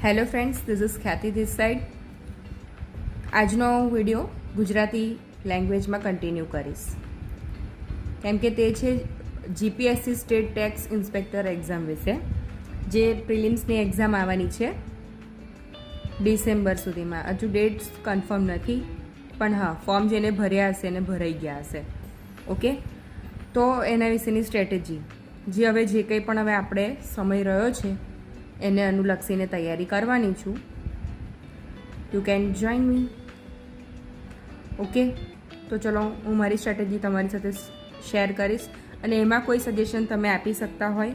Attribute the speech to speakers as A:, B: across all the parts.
A: Hello friends, this is ખ્યાતિ this side. આજનો video Gujarati લેંગ્વેજમાં કન્ટિન્યુ કરીશ, કેમ કે તે છે GPSC state tax inspector exam વિશે, જે પ્રિલિમ્સની એક્ઝામ આવવાની છે ડિસેમ્બર સુધીમાં. હજુ ડેટ્સ કન્ફર્મ નથી, પણ હા, ફોર્મ જેને ભર્યા હશે એને ભરાઈ ગયા હશે. ઓકે, તો એના વિશેની સ્ટ્રેટેજી જે કંઈ પણ હવે આપણે સમય રહ્યો છે એને અનુલક્ષીને તૈયારી કરવાની છું. You can join me. Okay, તો ચલો હું મારી સ્ટ્રેટેજી તમારી સાથે શેર કરીશ, અને એમાં કોઈ સજેશન તમે આપી શકતા હોય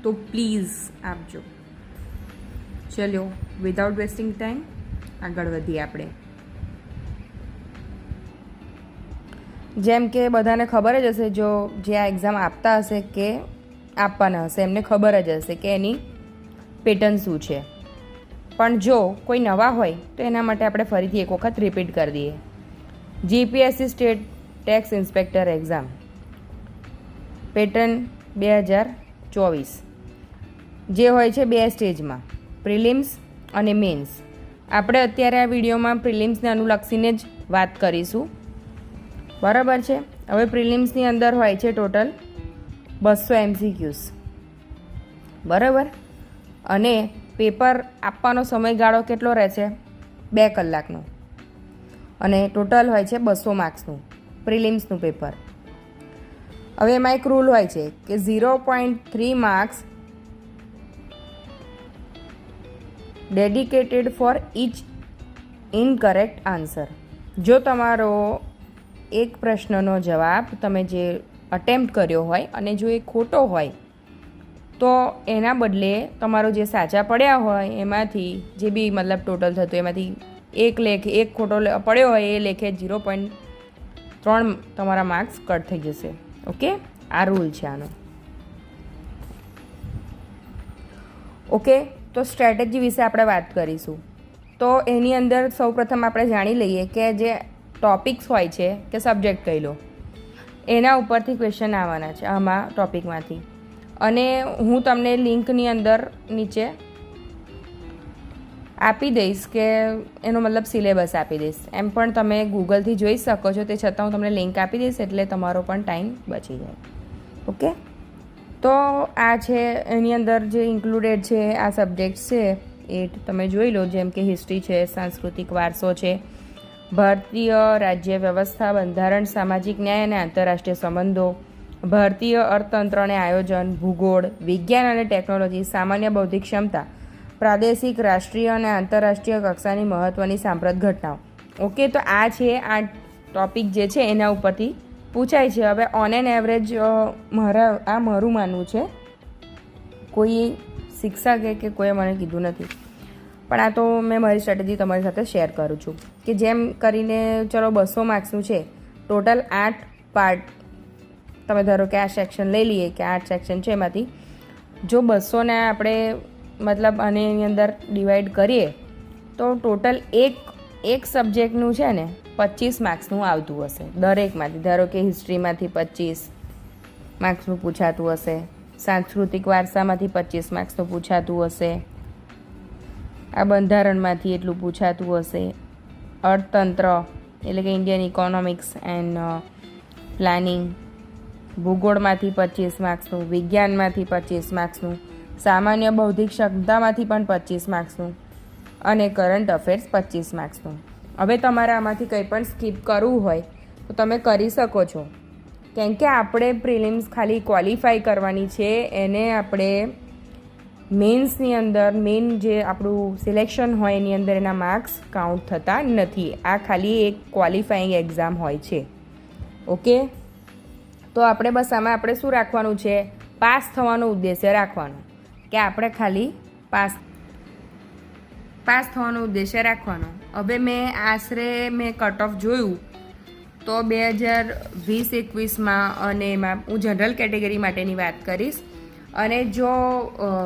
A: તો પ્લીઝ આપજો. ચલો, વિધાઉટ વેસ્ટિંગ ટાઈમ આગળ વધીએ આપણે. જેમ કે બધાને ખબર જ હશે, જો જે આ એક્ઝામ આપતા હશે કે આપવાના હશે એમને ખબર જ હશે કે એની પેટર્ન શું છે. પણ જો કોઈ નવા હોય તો એના માટે આપણે ફરીથી એક વખત રિપીટ કરી દઈએ. GPSC state tax inspector exam pattern 2024 જે હોય છે 2 સ્ટેજમાં, પ્રિલિમ્સ અને મેન્સ. આપણે અત્યારે આ વિડીયોમાં પ્રિલિમ્સને અનુલક્ષીને જ વાત કરીશું, બરાબર છે. હવે પ્રિલિમ્સની અંદર હોય છે ટોટલ 200 MCQs, બરાબર. અને પેપર આપવાનો સમયગાળો કેટલો રહેશે? 2 કલાકનો. અને ટોટલ હોય છે 200 માર્ક્સનું પ્રિલિમ્સનું પેપર. હવે એમાં એક રૂલ હોય છે કે 0.3 marks dedicated for each incorrect answer. જો તમારો એક પ્રશ્નનો જવાબ તમે જે અટેમ્પ્ટ કર્યો હોય અને જો એ ખોટો હોય તો એના બદલે તમારો જે સાચા પડ્યા હોય એમાંથી જે બી મતલબ ટોટલ થતું એમાંથી એક ખોટો પડ્યો હોય એ લેખે 0.3 તમારા માર્ક્સ કટ થઈ જશે. ઓકે, આ રૂલ છે આનો. ઓકે, તો સ્ટ્રેટેજી વિશે આપણે વાત કરીશું. તો એની અંદર સૌપ્રથમ આપણે જાણી લઈએ કે જે ટોપિક્સ હોય છે કે સબ્જેક્ટ કહી લો, એના ઉપરથી ક્વેશ્ચન આવવાના છે આમાં ટોપિકમાંથી. અને હું તમને લિંકની અંદર નીચે આપી દઈશ કે એનો મતલબ સિલેબસ આપી દઈશ. એમ પણ તમે ગૂગલથી જોઈ શકો છો, તે છતાં હું તમને લિંક આપી દઈશ એટલે તમારો પણ ટાઈમ બચી જાય. ઓકે, તો આ છે એની અંદર જે ઇન્ક્લુડેડ છે આ સબ્જેક્ટ્સ છે એ તમે જોઈ લો, જેમ કે હિસ્ટ્રી છે, સાંસ્કૃતિક વારસો છે, ભારતીય રાજ્ય વ્યવસ્થા, બંધારણ, સામાજિક ન્યાય અને આંતરરાષ્ટ્રીય સંબંધો, ભારતીય અર્થતંત્ર અને આયોજન, ભૂગોળ, વિજ્ઞાન અને ટેકનોલોજી, સામાન્ય બૌદ્ધિક ક્ષમતા, પ્રાદેશિક, રાષ્ટ્રીય અને આંતરરાષ્ટ્રીય કક્ષાની મહત્ત્વની સાંપ્રત ઘટનાઓ. ઓકે, તો આ છે આ ટોપિક જે છે એના ઉપરથી પૂછાય છે. હવે ઓન એન એવરેજ મારું માનવું છે, કોઈ શિક્ષકે કે કોઈએ મને કીધું નથી, પણ આ તો મેં મારી સ્ટ્રેટેજી તમારી સાથે શેર કરું છું કે જેમ કરીને ચલો 200 માર્ક્સનું છે, ટોટલ 8 પાર્ટ તમે ધારો કે આ સેક્શન લઈ લઈએ કે 8 સેક્શન છે, એમાંથી જો 200ને આપણે મતલબ આને એની અંદર ડિવાઈડ કરીએ તો ટોટલ એક સબ્જેક્ટનું છે ને 25 માર્ક્સનું આવતું હશે દરેકમાંથી. ધારો કે હિસ્ટ્રીમાંથી 25 માર્ક્સનું પૂછાતું હશે, સાંસ્કૃતિક વારસામાંથી 25 માર્ક્સનું પૂછાતું હશે, આ બંધારણમાંથી એટલું પૂછાતું હશે, અર્થતંત્ર એટલે કે ઇન્ડિયન ઇકોનોમિક્સ એન્ડ પ્લાનિંગ, ભૂગોળમાંથી 25 માર્ક્સનું, વિજ્ઞાનમાંથી 25 માર્ક્સનું, સામાન્ય બૌદ્ધિક ક્ષમતામાંથી પણ 25 માર્ક્સનું, અને કરંટ અફેર્સ 25 માર્ક્સનું. હવે તમારે આમાંથી કંઈ પણ સ્કીપ કરવું હોય તો તમે કરી શકો છો, કેમ કે આપણે પ્રિલિમ્સ ખાલી ક્વોલિફાય કરવાની છે, એને આપણે મેન્સની અંદર મેઇન જે આપણું સિલેક્શન હોય એની અંદર એના માર્ક્સ કાઉન્ટ થતા નથી. આ ખાલી એક ક્વોલિફાઈંગ એક્ઝામ હોય છે. ઓકે, તો આપણે બસ આમાં આપણે શું રાખવાનું છે? પાસ થવાનો ઉદ્દેશ્ય રાખવાનો, કે આપણે ખાલી પાસ થવાનો ઉદ્દેશ્ય રાખવાનો. હવે મેં કટ ઓફ જોયું તો 2020-21માં, અને એમાં હું જનરલ કેટેગરી માટેની વાત કરીશ, અને જો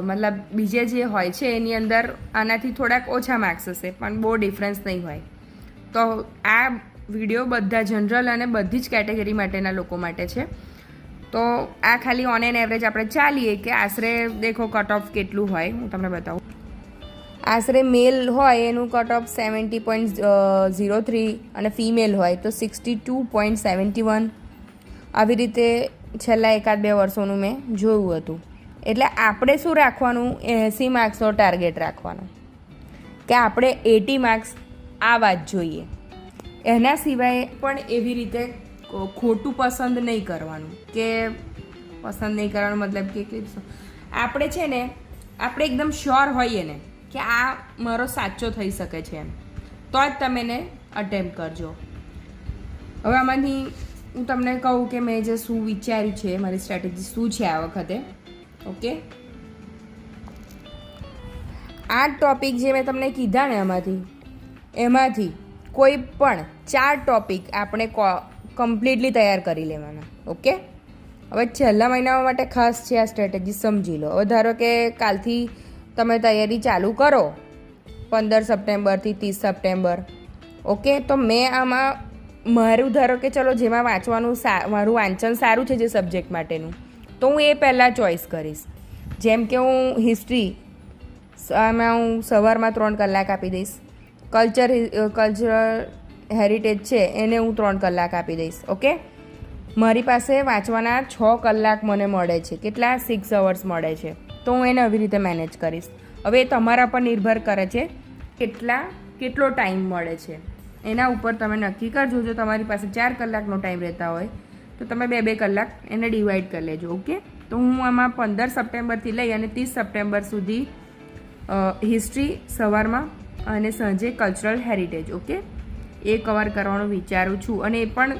A: મતલબ બીજે જે હોય છે એની અંદર આનાથી થોડાક ઓછા માર્ક્સ હશે, પણ બહુ ડિફરન્સ નહીં હોય. તો આ વિડીયો બધા જનરલ અને બધી જ કેટેગરી માટેના લોકો માટે છે. તો આ ખાલી ઓન એન એવરેજ આપણે ચાલીએ કે આશરે દેખો કટ ઓફ કેટલું હોય હું તમને બતાવું. આશરે મેલ હોય એનું કટ ઓફ 70.03 અને ફિમેલ હોય તો 62.71. આવી રીતે છેલ્લા 1-2 વર્ષોનું મેં જોયું હતું. એટલે આપણે શું રાખવાનું, 80 માર્ક્સનો ટાર્ગેટ રાખવાનો કે આપણે 80 માર્ક્સ આવવા જ જોઈએ. એના સિવાય પણ એવી રીતે ખોટું પસંદ નહીં કરવાનું, કે પસંદ નહીં કરવાનો મતલબ કે આપણે છે ને આપણે એકદમ શ્યોર હોઈએ ને કે આ મારો સાચો થઈ શકે છે એમ, તો જ તમે એને અટેમ્પ્ટ કરજો. હવે આમાંથી હું તમને કહું કે મેં જે શું વિચાર્યું છે, મારી સ્ટ્રેટેજી શું છે આ વખતે. ઓકે, આ ટોપિક જે મેં તમને કીધા ને એમાંથી કોઈ પણ 4 ટોપિક આપણે કમ્પ્લીટલી તૈયાર કરી લેવાના. ઓકે, હવે છેલ્લા મહિના માટે ખાસ છે આ સ્ટ્રેટેજી, સમજી લો. હવે ધારો કે કાલથી તમે તૈયારી ચાલુ કરો 15 સપ્ટેમ્બરથી 30 સપ્ટેમ્બર. ઓકે, તો મેં આમાં મારું ધારો કે ચલો જેમાં વાંચવાનું મારું વાંચન સારું છે જે સબ્જેક્ટ માટેનું, તો હું એ પહેલાં ચોઈસ કરીશ. જેમ કે હું હિસ્ટ્રી, આમાં હું સવારમાં 3 કલાક આપી દઈશ. કલ્ચરલ હેરિટેજ છે એને હું 3 કલાક આપી દઈશ. ઓકે, મારી પાસે વાંચવાના 6 કલાક મને મળે છે. કેટલા? 6 અવર્સ મળે છે. તો હું એને આવી રીતે મેનેજ કરીશ. હવે એ તમારા પર નિર્ભર કરે છે કેટલો ટાઈમ મળે છે, એના ઉપર તમે નક્કી કરજો. જો તમારી પાસે 4 કલાકનો ટાઈમ રહેતા હોય તો તમે 2-2 કલાક એને ડિવાઈડ કરી લેજો. ઓકે, તો હું આમાં 15 સપ્ટેમ્બરથી લઈ અને 30 સપ્ટેમ્બર સુધી હિસ્ટ્રી સવારમાં અને સાંજે કલ્ચરલ હેરિટેજ, ઓકે, એ કવર કરવાનું વિચારું છું. અને એ પણ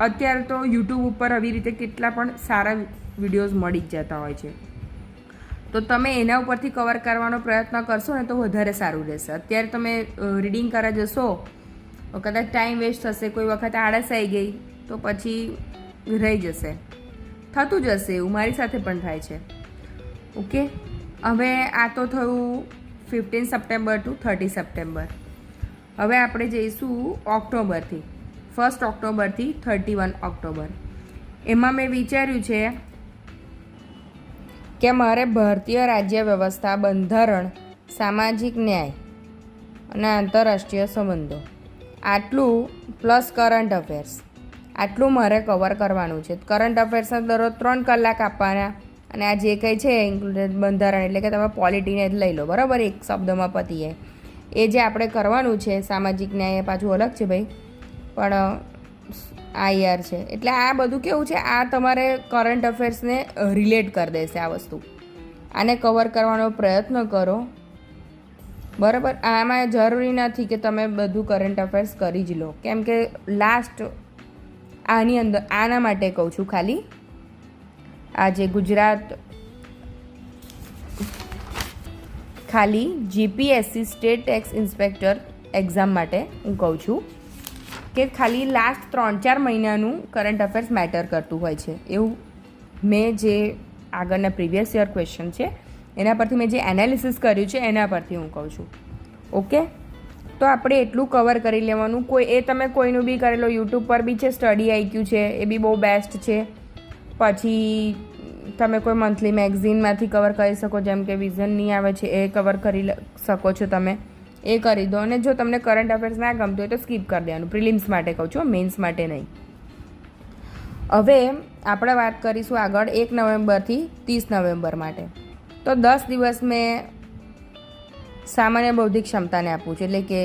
A: અત્યારે તો યુટ્યુબ ઉપર આવી રીતે કેટલા પણ સારા વિડીયોઝ મળી જ જતા હોય છે, તો તમે એના ઉપરથી કવર કરવાનો પ્રયત્ન કરશો ને તો વધારે સારું રહેશે. અત્યારે તમે રીડિંગ કરવા જશો કદાચ ટાઈમ વેસ્ટ થશે, કોઈ વખત આળસ આવી ગઈ તો પછી રહી જશે, થતું જશે. એવું મારી સાથે પણ થાય છે. ઓકે, હવે આ તો થયું 15 સપ્ટેમ્બર ટુ 30 સપ્ટેમ્બર. હવે આપણે જઈશું ઓક્ટોબરથી, 1 ઓક્ટોબરથી 31 ઓક્ટોબર. એમાં મેં વિચાર્યું છે કે મારે ભારતીય રાજ્ય વ્યવસ્થા, બંધારણ, સામાજિક ન્યાય અને આંતરરાષ્ટ્રીય સંબંધો આટલું પ્લસ કરંટ અફેર્સ આટલું મારે કવર કરવાનું છે. કરંટ અફેર્સના દરરોજ 3 કલાક આપવાના. અને આ જે કંઈ છે ઇન્ક્લુડેડ બંધારણ, એટલે કે તમે પોલિટીને જ લઈ લો, બરાબર, એક શબ્દમાં પતી જાય. એ જે આપણે કરવાનું છે, સામાજિક ન્યાય પાછું અલગ છે ભાઈ, પણ IR છે. એટલે આ બધું કેવું છે, આ તમારે કરંટ અફેર્સને રિલેટ કરી દેશે આ વસ્તુ. આને કવર કરવાનો પ્રયત્ન કરો, બરાબર. આમાં જરૂરી નથી કે તમે બધું કરંટ અફેર્સ કરી જ લો, કેમ કે લાસ્ટ આની અંદર આના માટે કહું છું ખાલી, આ જે ગુજરાત ખાલી GPSC state tax inspector exam માટે હું કહું છું કે ખાલી લાસ્ટ 3-4 મહિનાનું કરંટ અફેર્સ મેટર કરતું હોય છે. એવું મેં જે આગળના પ્રીવિયસ યર ક્વેશ્ચન છે એના પરથી મેં જે એનાલિસિસ કર્યું છે એના પરથી હું કહું છું. ઓકે, તો આપણે એટલું કવર કરી લેવાનું. એ તમે કોઈનું બી કરેલો, યુટ્યુબ પર બી છે, સ્ટડી IQ છે, એ બી બહુ બેસ્ટ છે. પછી તમે કોઈ મંથલી મેગઝીનમાંથી કવર કરી શકો, જેમ કે વિઝનની આવે છે, એ કવર કરી શકો છો તમે, એ કરી દો. અને જો તમને કરંટ અફેર્સ ના ગમતું હોય તો સ્કીપ કરી દેવાનું. પ્રિલિમ્સ માટે કહું છું, મેન્સ માટે નહીં. હવે આપણે વાત કરીશું આગળ 1 નવેમ્બરથી 30 નવેમ્બર માટે. તો 10 દિવસ મેં સામાન્ય બૌદ્ધિક ક્ષમતાને આપું છું, એટલે કે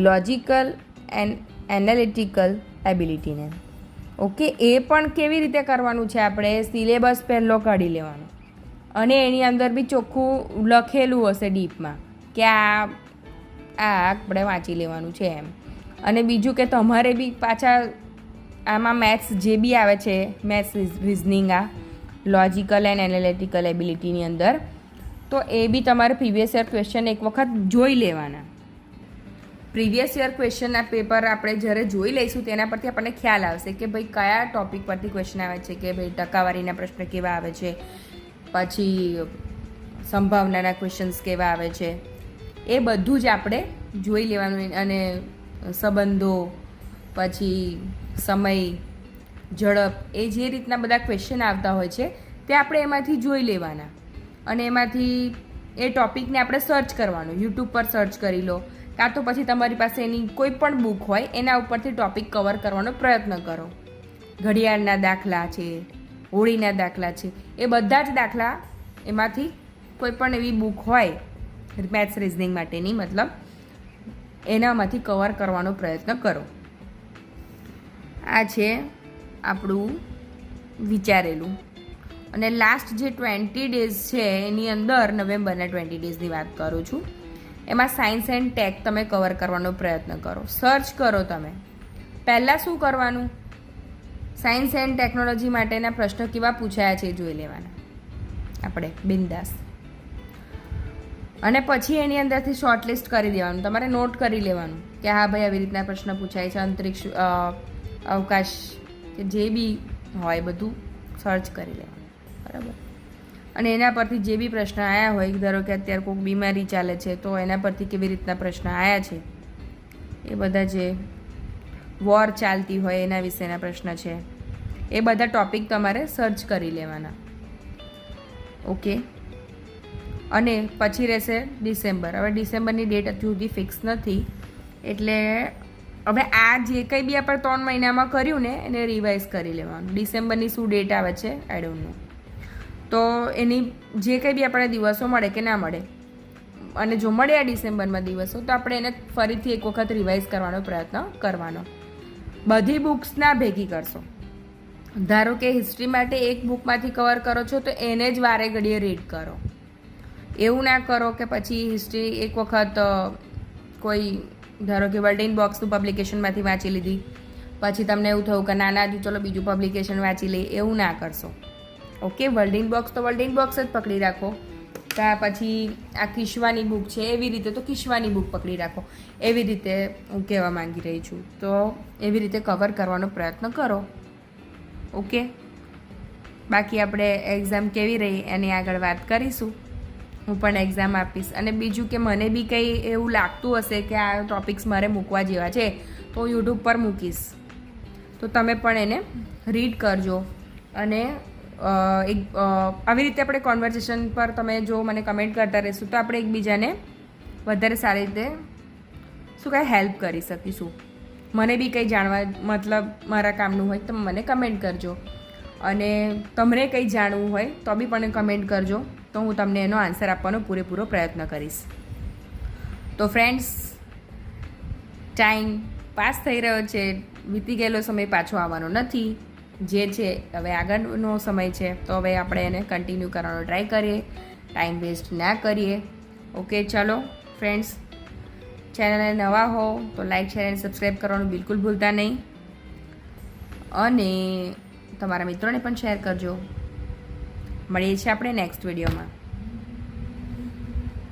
A: લોજિકલ એન્ડ એનાલિટિકલ એબિલિટીને. ઓકે, એ પણ કેવી રીતે કરવાનું છે, આપણે સિલેબસ પહેલો કાઢી લેવાનો અને એની અંદર બી ચોખ્ખું લખેલું હશે ડીપમાં કે આ આપણે વાંચી લેવાનું છે એમ. અને બીજું કે તમારે બી પાછા આમાં મેથ્સ જે બી આવે છે, મેથ્સ રિઝનિંગ, આ લોજિકલ એન્ડ એનાલિટિકલ એબિલિટીની અંદર, તો એ બી તમારે પ્રીવિયસ યર ક્વેશ્ચન એક વખત જોઈ લેવાના. પ્રીવિયસ યર ક્વેશ્ચનના પેપર આપણે જ્યારે જોઈ લઈશું તેના પરથી આપણને ખ્યાલ આવશે કે ભાઈ કયા ટૉપિક પરથી ક્વેશ્ચન આવે છે, કે ભાઈ ટકાવારીના પ્રશ્ન કેવા આવે છે, પછી સંભાવનાના ક્વેશ્ચન્સ કેવા આવે છે, એ બધું જ આપણે જોઈ લેવાનું. અને સંબંધો, પછી સમય, ઝડપ, એ જે રીતના બધા ક્વેશ્ચન આવતા હોય છે તે આપણે એમાંથી જોઈ લેવાના. અને એમાંથી એ ટૉપિકને આપણે સર્ચ કરવાનું, યુટ્યુબ પર સર્ચ કરી લો, કાં તો પછી તમારી પાસે એની કોઈ પણ બુક હોય એના ઉપરથી ટૉપિક કવર કરવાનો પ્રયત્ન કરો. ઘડિયાળના દાખલા છે, હોળીના દાખલા છે, એ બધા જ દાખલા એમાંથી કોઈ પણ એવી બુક હોય મેથ્સ રિઝનિંગ માટેની, મતલબ એનામાંથી કવર કરવાનો પ્રયત્ન કરો. આ છે આપણું વિચારેલું. અને લાસ્ટ જે 20 ડેઝ છે એની અંદર નવેમ્બરના 20 ડેઝની વાત કરું છું, એમાં સાયન્સ એન્ડ ટેક તમે કવર કરવાનો પ્રયત્ન કરો. સર્ચ કરો તમે. પહેલાં શું કરવાનું, સાયન્સ એન્ડ ટેકનોલોજી માટેના પ્રશ્નો કેવા પૂછાયા છે એ જોઈ લેવાના આપણે બિંદાસ. અને પછી એની અંદરથી શોર્ટલિસ્ટ કરી દેવાનું, તમારે નોટ કરી લેવાનું કે હા ભાઈ આવી રીતના પ્રશ્ન પૂછાય છે, અંતરિક્ષ, અવકાશ કે જે બી હોય બધું સર્ચ કરી લેવાનું, બરાબર. અને એના પરથી જે બી પ્રશ્ન આવ્યા હોય, ધારો કે અત્યારે કોઈક બીમારી ચાલે છે તો એના પરથી કેવી રીતના પ્રશ્ન આવ્યા છે, એ બધા જે વોર ચાલતી હોય એના વિશેના પ્રશ્ન છે, એ બધા ટૉપિક તમારે સર્ચ કરી લેવાના. ઓકે. અને પછી રહેશે ડિસેમ્બર. હવે ડિસેમ્બરની ડેટ હજુ સુધી ફિક્સ નથી, એટલે હવે આ જે કંઈ બી આપણે 3 મહિનામાં કર્યું ને એને રિવાઇઝ કરી લેવાનું. ડિસેમ્બરની શું ડેટ આવે છે આઈ ડોન્ટ નો, તો એની જે કંઈ બી આપણે દિવસો મળે કે ના મળે, અને જો મળ્યા ડિસેમ્બરમાં દિવસો તો આપણે એને ફરીથી એક વખત રિવાઇઝ કરવાનો પ્રયત્ન કરવાનો. બધી બુક્સ ના ભેગી કરશો. ધારો કે હિસ્ટ્રી માટે એક બુકમાંથી કવર કરો છો તો એને જ વારે ઘડીએ રીડ કરો. એવું ના કરો કે પછી હિસ્ટ્રી એક વખત કોઈ ધારો કે વર્લ્ડ બોક્સનું પબ્લિકેશનમાંથી વાંચી લીધી, પછી તમને એવું થયું કે ના હજુ ચલો બીજું પબ્લિકેશન વાંચી લઈએ, એવું ના કરશો. ઓકે. વર્લ્ડ બોક્સ તો વર્લ્ડ બોક્સ જ પકડી રાખો. ત્યાં પછી આ કિશ્વાની બુક છે એવી રીતે તો કિશ્વાની બુક પકડી રાખો. એવી રીતે હું કહેવા માંગી રહી છું. તો એવી રીતે કવર કરવાનો પ્રયત્ન કરો. ઓકે. બાકી આપણે એક્ઝામ કેવી રહી એની આગળ વાત કરીશું. હું પણ એક્ઝામ આપીશ. અને બીજું કે મને બી કંઈ એવું લાગતું હશે કે આ ટૉપિક્સ મારે મૂકવા જેવા છે તો હું યુટ્યુબ પર મૂકીશ, તો તમે પણ એને રીડ કરજો. અને આવી રીતે આપણે કોન્વર્સેશન પર તમે જો મને કમેન્ટ કરતા રહીશું તો આપણે એકબીજાને વધારે સારી રીતે શું કાંઈ હેલ્પ કરી શકીશું. મને બી કંઈ જાણવા મતલબ મારા કામનું હોય તો મને કમેન્ટ કરજો, અને તમને કંઈ જાણવું હોય તો બી મને કમેન્ટ કરજો, તો હું તમને એનો આન્સર આપવાનો પૂરેપૂરો પ્રયત્ન કરીશ. તો ફ્રેન્ડ્સ, ટાઈમ પાસ થઈ રહ્યો છે, વીતી ગયેલો સમય પાછો આવવાનો નથી. જે છે હવે આગળનો સમય છે, તો હવે આપણે એને કન્ટિન્યુ કરવાનો ટ્રાય કરીએ, ટાઈમ વેસ્ટ ના કરીએ. ઓકે. ચાલો ફ્રેન્ડ્સ, ચેનલને નવા હો તો લાઈક, શેર અને સબસ્ક્રાઈબ કરવાનું બિલકુલ ભૂલતા નહીં, અને તમારા મિત્રોને પણ શેર કરજો. મળીએ છીએ આપણે નેક્સ્ટ વિડીયોમાં.